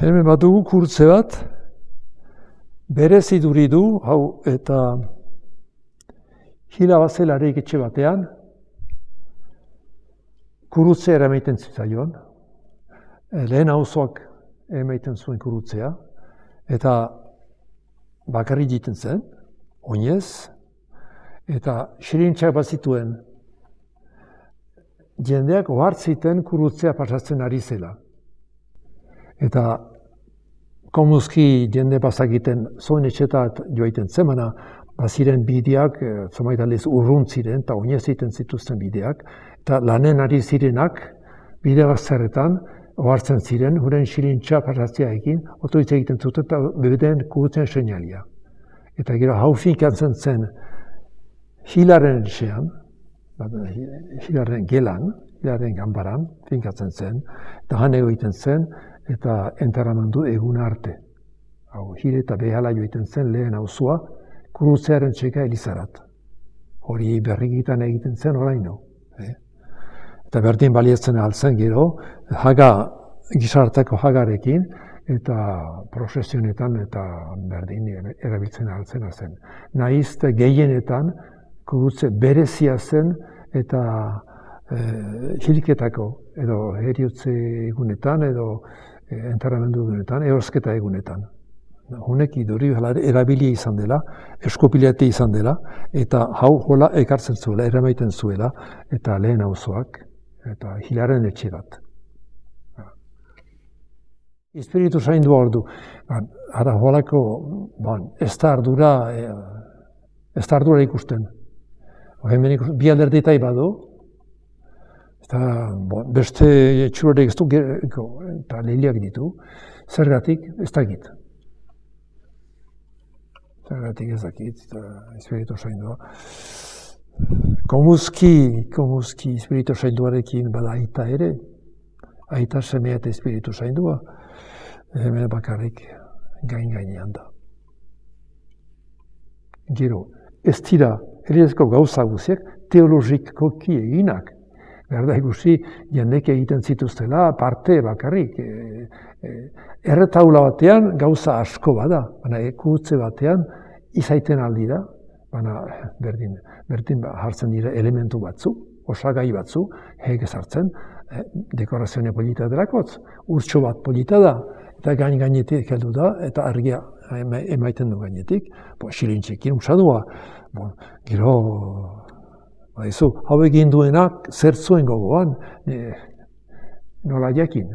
Hemen bat dugu kurtze bat, berezi duri du, hau eta hila bazelarik etxe batean, kurutze eramaiten zitzaion, lehen auzoak eramaiten zuen kurutzea, eta bakarrik egiten zen, oinez, eta xirintxak bat zituen, jendeak ohartziten kurutzea pasatzen ari zela. Eta komuzki jende bazakiten zoin etxetat joaiten zemana, baziren bideak, zomaitalez urrunt ziren, eta oinez egiten zituzten bideak, eta lanen ari zirenak, bide bazterretan, ohartzen ziren, huren xirintxa pasatzea egin, otoitz egiten zuten, eta bebeden kurutzen seinalia. Eta gero hau finkatzen zen hilaren etxean, hilaren gelan, hilaren ganbaran, finkatzen zen, eta han egiten zen, eta enterramendu egun arte. Hau, hile eta behala joiten zen lehen auzoa, kurutzearen txeka Elizarat. Hori berrikitan egiten zen oraino. Eta berdin baliatzen altzen gero, gizarteko hagarekin, eta prozesionetan eta berdin erabiltzen altzen zen. Nahiz gehienetan kurutze berezia zen eta hilketako edo heriotze egunetan edo enterramendu egunetan, erosketa egunetan. Honek iduri erabilia izan dela, eskopilate izan dela, eta hau hola ekartzen zuela, eramaiten zuela, eta lehen auzoak, eta hilaren etxe bat. Espiritu zaindua ordu, ara holako, ez da ardura ikusten. Hemen bi alderditai badu, eta beste txurorek ez du eta lehiliak ditu, zergatik ez dakit. Zergatik ez dakit, eta espiritu zaindua. Komuzki espiritu zainduarekin bada aita ere, aita semea eta espiritu zaindua, hemen bakarrik gainean da. Gero, ez dira, eriezko gauza guziak, teologikoki eginak. Berda ikusi, jendek egiten zituztela, parte bakarrik. Erretaula batean gauza asko bada, baina kurutze batean izaiten aldi da, baina berdin hartzen dira elementu batzu, osagai batzu, hegez hartzen, dekorazioa polita delakotz, urtso bat polita da, eta gainetik heldu da, eta argia emaiten du gainetik, xirintxekin usadua, gero, hau egin duenak zer zuen gogoan, nola jakin.